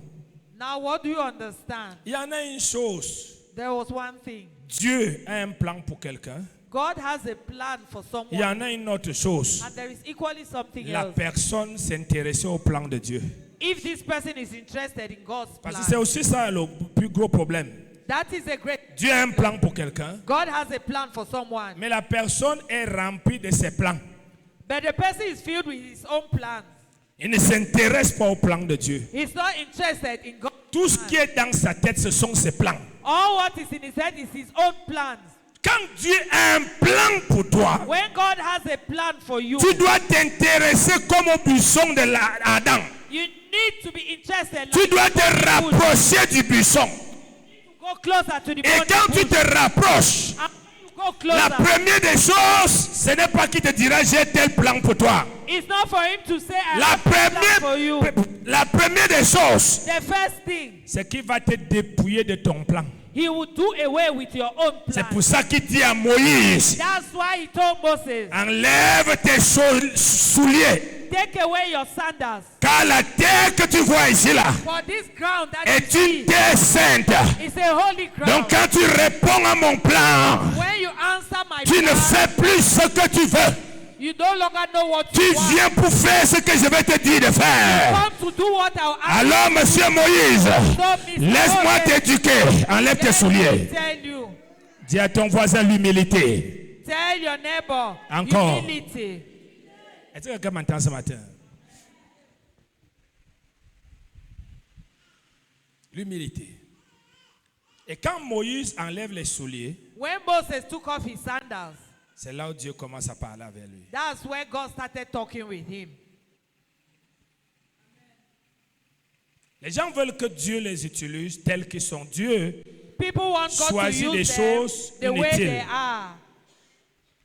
Now, what do you understand? Il y en a une chose. There was one thing. Dieu a un plan pour quelqu'un. God has a plan for Il y someone, en a une autre chose. and there is equally something La else. personne s'intéressait au plan de Dieu. If this person is interested in God's Parce que c'est plan, aussi ça le plus gros problème. that is a great. Dieu a un plan pour quelqu'un, God has a plan for someone, mais la personne est remplie de ses plans. but the person is filled with his own plans. Il ne s'intéresse pas au plan de Dieu. He's not interested in God's Tout ce plan. qui est dans sa tête, ce sont ses plans. All what is in his head is his own plans. Quand Dieu a un plan pour toi, When God has a plan for you, tu dois t'intéresser comme au buisson de Adam. you need to be interested. Tu Like dois te you would rapprocher du buisson. go closer to the Et burning quand tu bush. te rapproches, And you go la closer. première des choses, ce n'est pas qui te dira j'ai tel plan pour toi. It's not for him to say I La have a plan for you. première des choses, The first thing, c'est qu'il va te dépouiller de ton plan. he will do away with your own C'est plan. pour ça qu'il dit à Moïse, That's why he told Moses, enlève tes souliers, take away your sandals. car la terre que tu vois ici là For this ground that est you une see terre sainte. is a holy ground. Donc quand tu réponds à mon plan, When you answer my tu ne plan, fais plus ce que tu veux. you no longer know what Tu you want. viens pour faire ce que je vais te dire de faire. Come to do what I'll ask Alors, monsieur Moïse, you. laisse-moi t'éduquer. Enlève tes Let me souliers. tell you. Dis à ton voisin l'humilité. Tell your neighbor Encore. humility. Est-ce que quelqu'un m'entend ce matin? L'humilité. Et quand Moïse enlève les souliers, When Moses took off his sandals, c'est là où Dieu commence à parler avec lui. that's where God started talking with him. Les gens veulent que Dieu les utilise tels qu'ils sont. Dieu, People want God to Choisis les use them choses the way inutiles. they are.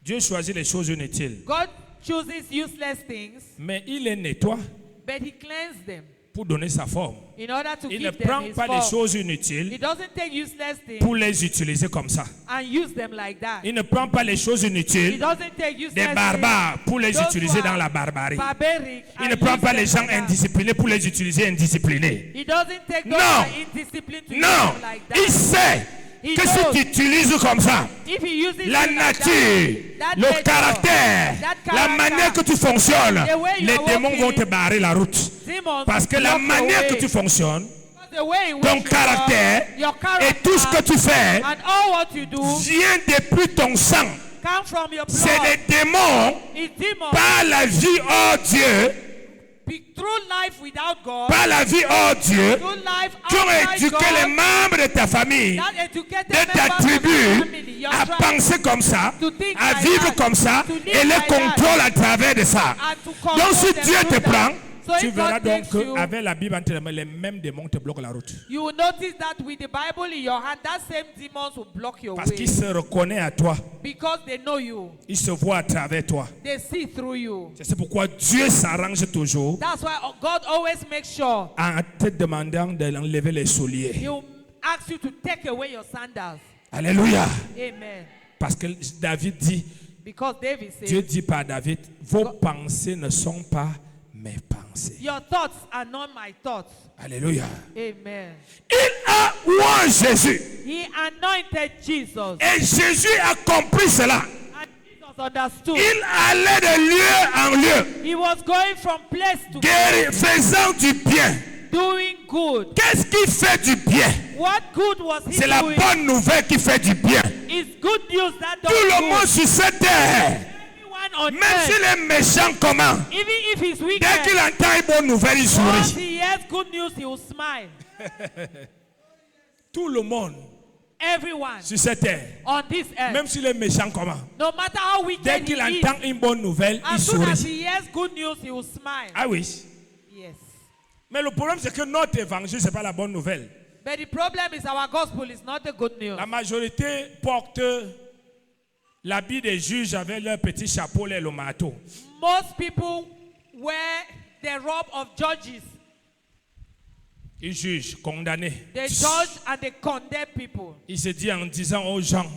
Dieu choisit les choses inutiles. God chooses useless things, Mais il les nettoie but he cleanses them pour donner sa forme. in order to Il ne give them prend his pas les form. choses He inutiles doesn't take useless things pour les utiliser comme ça. and use them like that. Il ne prend pas les choses He inutiles doesn't take useless des barbares pour les Those utiliser who are dans la barbarie. barbaric Il and ne prend use pas them les gens like that. indisciplinés pour les utiliser indisciplinés. He doesn't take those Non. who are indisciplined to use Non, them like il that. sait He que si knows. tu utilises comme ça, If he uses la you like nature, that le nature, caractère, that la character, manière que tu fonctionnes, the way you les are démons walking, vont te barrer la route. demons Parce que la block your manière way. que tu fonctionnes, The way in which ton you caractère walk, your et tout ce que tu fais and all what you do vient depuis ton sang. come from your C'est blood. les démons It's demons. par la vie hors Dieu, Through life without God, par la vie hors Dieu, through life qui ont outside éduqué les God, membres de ta famille, that educated de ta members of your tribu, family, your à tribe, penser comme ça, to think à like vivre that, comme ça, to live et les like that, contrôle à travers de ça. and to control Donc si them Dieu te through that. prend, So tu if verras God donc takes you, qu'avec la Bible entre les mains, les mêmes démons te bloquent la route. you will notice that with the Bible in your hand, that same demons will block your Parce way qu'il se reconnaît à toi, because they know you. il se voit à travers toi. They see through you. C'est pourquoi Dieu s'arrange toujours That's why God always makes sure en te demandant d'enlever les souliers. He will ask you to take away your sandals. Alléluia. Amen. Parce que David dit, Because David says, Dieu dit par David, vos pensées ne sont pas mes pensées. your thoughts are not my thoughts. Alléluia. Amen. Il a oint Jésus. He anointed Jesus. Et Jésus a compris cela. And Jesus understood. Il allait de lieu en lieu, He was going from place to place, faisant du bien. doing good. Qu'est-ce qui fait du bien? What good was he C'est la doing? bonne nouvelle qui fait du bien. It's good news that Tout le does monde good. sur cette terre, Everyone on même earth, s'il est méchant comment, even if he's wicked, dès qu'il entend une bonne nouvelle, il once sourit. he hears good news, he will smile. Tout le monde Everyone sur cette terre, on this earth, même s'il est méchant comment, no matter how dès wicked qu'il he is, entend une bonne nouvelle, il as soon as sourit. he hears good news, he will smile. Ah oui. Yes. Mais le problème, c'est que notre évangile, ce n'est pas la bonne nouvelle. But the problem is our gospel is not the good news. La majorité porte l'habit des juges avec leur petit chapeau, les lomato. Most people wear the robe of judges. Ils jugent, condamnés. They judge and they condemn people. Ils se disent en disant aux gens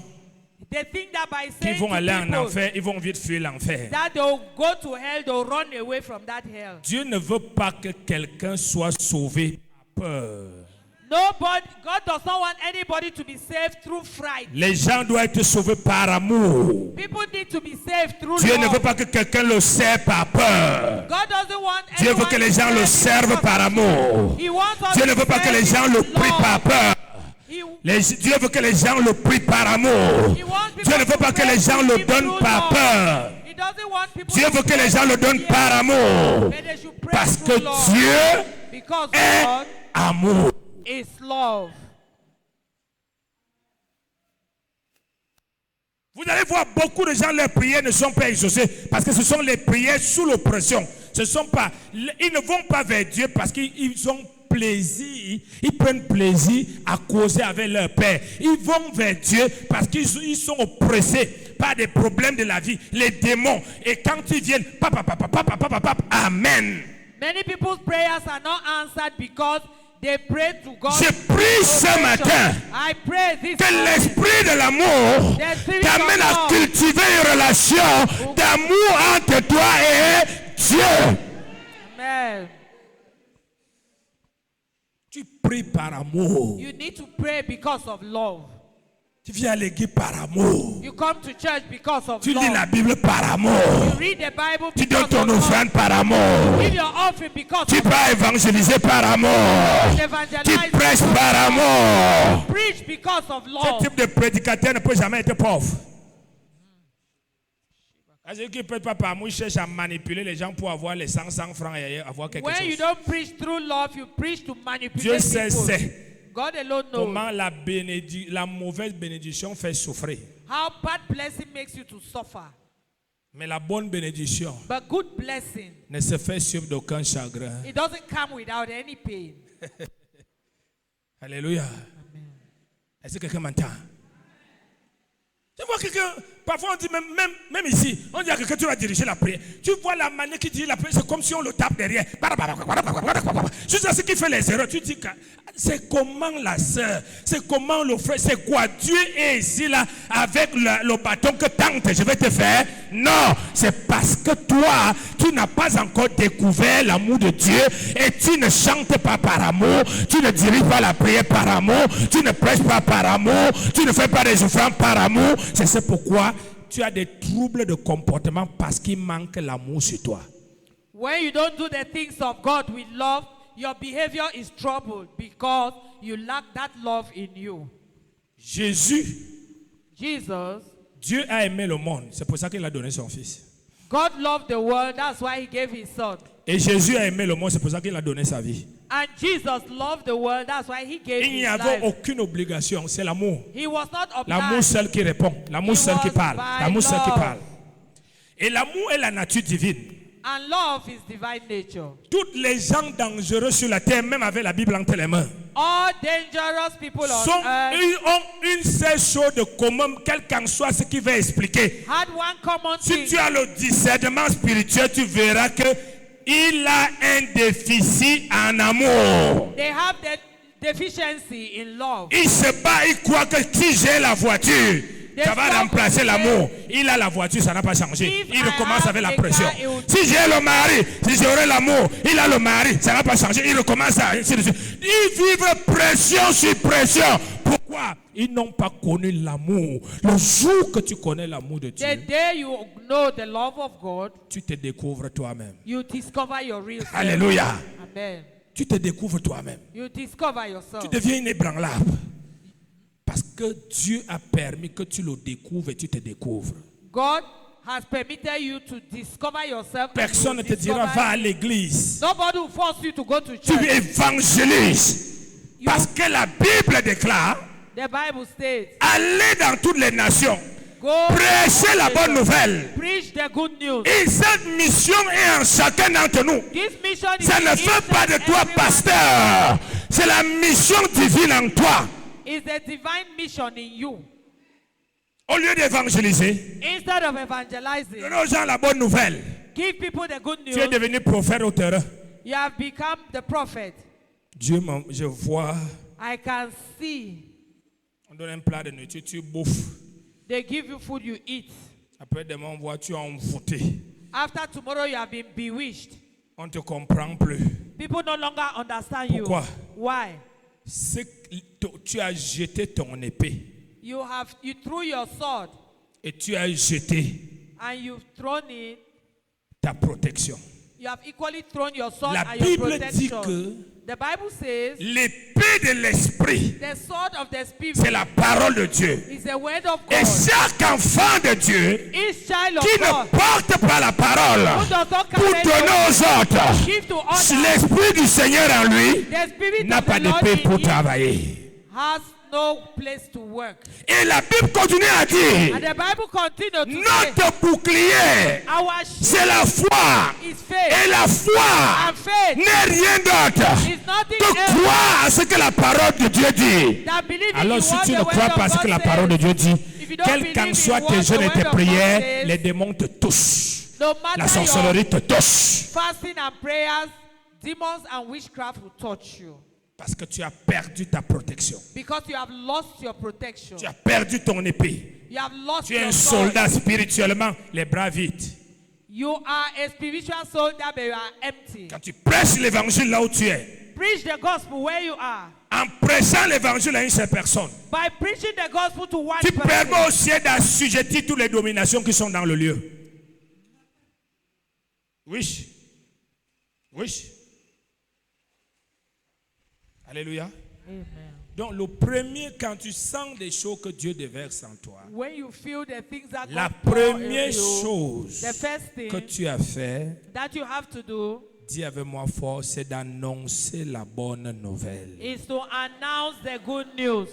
They think that by qu'ils saying vont to aller en people enfer, ils vont vite fuir l'enfer. that they'll go to hell, they'll run away from that hell. Dieu ne veut pas que quelqu'un soit sauvé par peur. Nobody, God does not want anybody to be saved through fright. Les gens doivent être sauvés par amour. People need to be saved through Dieu ne veut love. pas que quelqu'un le serve par peur. God doesn't want Dieu veut anyone que les to gens le serve servent par amour. He wants us Dieu ne to veut pas que serve les gens him le with prient love. par peur. Dieu veut que les gens le prient par amour. Dieu ne veut pas que les gens le donnent par peur. He doesn't want people Dieu to veut que les pray gens le donnent fear, par amour. but they should pray Parce through que love. Dieu Because est God amour. is love. Vous allez voir, beaucoup de gens, leurs prières ne sont pas exaucées parce que ce sont les prières sous l'oppression. Ce sont pas, ils ne vont pas vers Dieu parce qu'ils ont plaisir, ils prennent plaisir à causer avec leur Père. Ils vont vers Dieu parce qu'ils sont oppressés par des problèmes de la vie, les démons. Et quand ils viennent, amen. Many people's prayers are not answered because they pray to God. Je prie ce matin I pray this que morning l'esprit de l'amour t'amène à cultiver une relation d'amour entre toi et Dieu. Amen. Tu pries par amour. You need to pray because of love. Tu viens à l'église par amour. You come to church because of Tu love. lis la Bible par amour. You read the Bible Tu because donnes ton of love. offrande par amour. Give your offering because Tu of vas évangéliser par amour. evangelize. Tu prêches par amour. Preach because of Ce love. type de prédicateur ne peut jamais être pauvre. Parce qu'il ne peut pas par amour, il cherche à manipuler les gens pour avoir les 100 francs et avoir quelque When you chose. don't preach through love, you preach to manipulate Dieu sait people. God alone knows comment la mauvaise bénédiction fait souffrir. how bad blessing makes you to suffer. Mais la bonne bénédiction But good blessing, ne se fait suivre d'aucun chagrin. it doesn't come without any pain. Alléluia. Est-ce que quelqu'un m'entend? Tu vois quelqu'un, parfois on dit même ici, on dit à quelqu'un tu vas diriger la prière. Tu vois la manière qu'il dirige la prière, c'est comme si on le tape derrière. Juste ce qui fait les erreurs. Tu dis que c'est comment la sœur, c'est comment le frère, c'est quoi? Dieu est ici là avec le bâton que tente, je vais te faire. Non, c'est parce que toi, tu n'as pas encore découvert l'amour de Dieu et tu ne chantes pas par amour, tu ne diriges pas la prière par amour, tu ne prêches pas par amour, tu ne fais pas des offrandes par amour. C'est pourquoi tu as des troubles de comportement parce qu'il manque l'amour sur toi. When you don't do the things of God with love, your behavior is troubled because you lack that love in you. Jésus, Dieu a aimé le monde, c'est pour ça qu'il a donné son fils. God loved the world, that's why he gave his son. Et Jésus a aimé le monde, c'est pour ça qu'il a donné sa vie. And Jesus loved the world, that's why he gave Il n'y his avait life. aucune obligation, c'est l'amour. He was not L'amour obliged. seul qui répond, l'amour He seul qui was parle, by l'amour seul qui love. parle. Et l'amour est la nature divine. And love is divine nature. Toutes les gens dangereux sur la terre, même avec la Bible entre les mains, All dangerous people on earth ont une seule chose de commun, quel qu'en soit ce qui va expliquer. had one common Si thing. tu as le discernement spirituel, tu verras que il a un déficit en amour. They have the deficiency in love. Il se bat, il croit que si j'ai la voiture, ça va remplacer l'amour. Il a la voiture, ça n'a pas changé. Il recommence avec la pression. Si j'ai le mari, si j'aurai l'amour, il a le mari, ça n'a pas changé. Il recommence à ainsi de suite. Ils vivent pression sur pression. Pourquoi? Ils n'ont pas connu l'amour. Le jour que tu connais l'amour de Dieu, The day you know the love of God, tu te découvres toi-même. you discover your real self. Alléluia. Amen. tu te découvres toi-même. You discover yourself. Tu deviens inébranlable. Parce que Dieu a permis que tu le découvres et tu te découvres. God has permitted you to discover yourself. Personne ne te dira va à l'église. Nobody will force you to go to Tu church. évangélises. Parce que la Bible déclare, The Bible states, allez dans toutes les nations, go prêchez la bonne nouvelle. preach the good news. Et cette mission est en chacun d'entre nous. This mission is Ça ne in fait each pas and de toi every pasteur. C'est la mission divine en toi. one. It's the divine mission in you. Au lieu d'évangéliser, Instead of evangelizing, donne aux gens la bonne nouvelle. give people the good news. Tu es devenu prophète auteur. You have become the prophet. Dieu, je vois, I can see. on donne un plat de nourriture, tu bouffes. They give you food, you eat. Après demain, on voit, tu es envoûté. After tomorrow, you have been bewitched. On ne te comprend plus. People no longer understand Pourquoi? you. Why? Tu as jeté ton épée You threw your sword et tu as jeté and you've thrown it. ta protection. You have equally thrown your sword La and your Bible dit protection. que The Bible says l'épée de l'esprit, the sword of the Spirit c'est la parole de Dieu. is the word of Et God. chaque enfant de Dieu Each child of qui ne God porte pas la parole who does not pour carry donner aux autres, give to others, l'esprit du Seigneur en lui the Spirit n'a of pas the Lord d'épée pour in him travailler. has no place to work. Et la Bible continue à dire, And the Bible continues to say, notre bouclier, our c'est shield la foi. is Et faith. la foi And faith n'est rien d'autre is nothing que else croire à ce que la parole de Dieu dit. than believing Alors in si what tu the ne word crois of pas à ce God que la says, parole de Dieu dit, if you don't quels believe qu'en in soient what tes the jeûnes et word tes of God prières, says, les démons te touchent. no La matter your sorcellerie te touche. fasting and prayers, demons and witchcraft will touch you. Parce que tu as perdu ta protection. Because you have lost your protection. Tu as perdu ton épée. You have lost Tu es your un sword. soldat spirituellement, les bras vides. You are a spiritual soldier, but you are empty. Quand tu prêches l'évangile là où tu es, Preach the gospel where you are. en prêchant l'évangile à une seule personne, By preaching the gospel to one tu permets person, au ciel d'assujettir toutes les dominations qui sont dans le lieu. Oui. Oui. Alléluia. Amen. Donc le premier, quand tu sens des choses que Dieu déverse en toi, When you feel the things that la God pour in première you, chose the first thing que tu as fait, that you have to do dis avec moi fort, c'est d'annoncer la bonne nouvelle. is to announce the good news.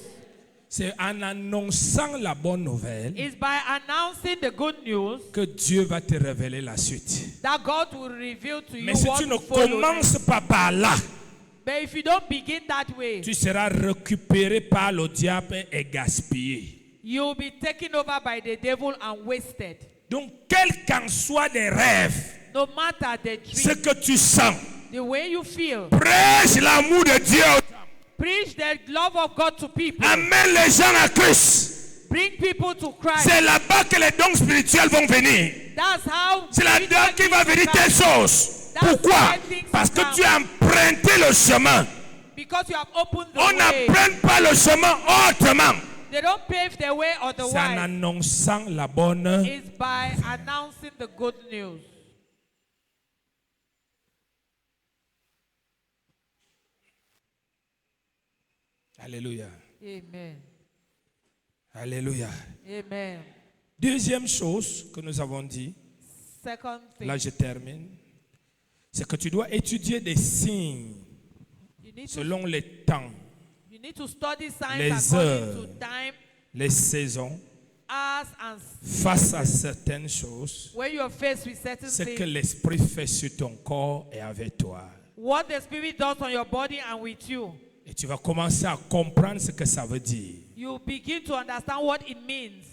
C'est en annonçant la bonne nouvelle It's by announcing the good news que Dieu va te révéler la suite. that God will reveal to you Mais si what tu ne to follow commences next. pas par là, But if you don't begin that way, tu seras récupéré par le diable et gaspillé. you'll be taken over by the devil and wasted. Donc, quels qu'en soient les rêves, No matter the ce dream, que tu sens, the way you feel, prêche l'amour de Dieu. preach the love of God to people. Amène les gens à Christ. Bring people to Christ. C'est là-bas que les dons spirituels vont venir. That's how C'est là-dedans qu'il va venir telle chose. That's Pourquoi? where things Parce que come. tu as emprunté le chemin. Because you have opened the On way. n'emprunte pas le chemin autrement. They don't pave the way C'est en otherwise. annonçant la bonne. It's by announcing the good news. Alléluia. Amen. Alléluia. Amen. Deuxième chose que nous avons dit, Second thing, là je termine, c'est que tu dois étudier des signes you need to, selon les temps, you need to study signs les according heures. to time, les saisons, hours, and face à certaines choses, when you are faced with certain ce que things, l'Esprit fait sur ton corps et avec toi. what the Spirit does on your body and with you. Et tu vas commencer à comprendre ce que ça veut dire. You begin to understand what it means.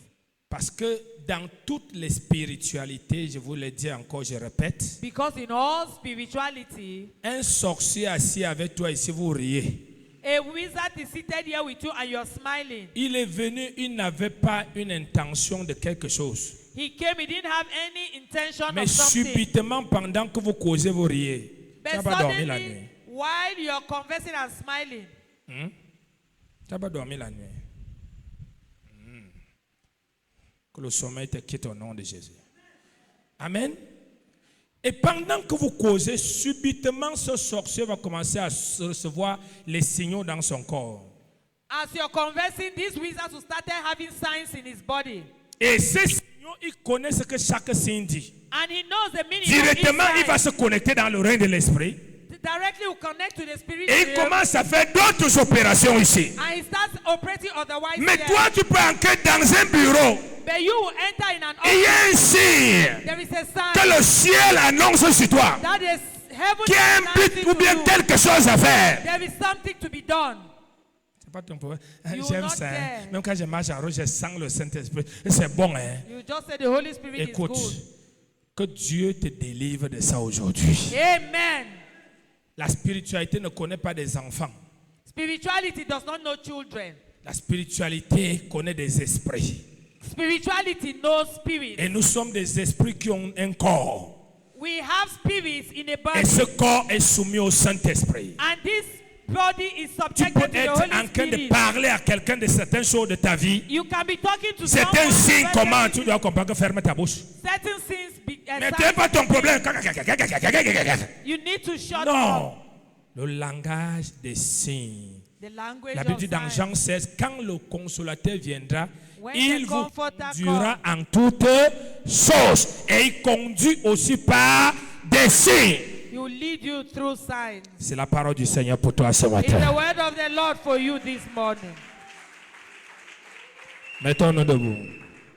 Parce que dans toutes les spiritualités, je vous le dis encore, je répète, Because in all spirituality, un sorcier assis avec toi ici, vous riez. a wizard is seated here with you and you're smiling. Il est venu, il n'avait pas une intention de quelque chose. He came, he didn't have any intention Mais of something. subitement, pendant que vous causez, vous riez. Tu But n'as pas dormi la suddenly, nuit. while you're conversing and smiling, Tu n'as pas dormi la nuit. Que le sommeil te quitte au nom de Jésus. Amen. Et pendant que vous causez, subitement ce sorcier va commencer à recevoir les signaux dans son corps. As you're conversing, this wizard will start having signs in his body. Et ces signaux, il connaît ce que chaque signe dit. And he knows the meaning Directement, of il each va sign. se connecter dans le règne de l'esprit. Directly will connect to the spirit Et il realm, commence à faire d'autres opérations ici. and he starts operating otherwise. Mais here. toi, tu peux entrer dans un bureau. But you will enter in an Et il y office. a un signe There is a sign que le ciel annonce sur toi. that is heaven Qui a un is but announcing ou bien to you. quelque chose à faire. There is something to be done. C'est pas ton problème. You J'aime will ça. not Hein. care. Même quand je marche en route, je sens le Saint-Esprit. Et c'est bon. Hein. You just say the Holy Spirit Écoute, is good. que Dieu te délivre de ça aujourd'hui. Amen. La spiritualité ne connaît pas des enfants. Spirituality does not know children. La spiritualité connaît des esprits. Spirituality knows spirits. Et nous sommes des esprits qui ont un corps. We have spirits in a Et body, ce corps est soumis au Saint-Esprit. and this body is Tu peux subjected to the être Holy en train de Spirit. parler à quelqu'un de certaines choses de ta vie. You can be talking to C'est someone. un signe who comment really- tu dois comprendre que ferme ta bouche. Certain things be, Mais tu n'es pas ton problème. you need to shut Non. up. Le langage des signes. The language La Bible of dit dans signs. Jean 16, quand le consolateur viendra, When il the vous Comforter conduira en toutes choses. Et il conduit aussi par des signes. He will lead you through signs. C'est la parole du Seigneur pour toi ce It's the matin. word of the Lord for you this morning. Mettons-nous debout.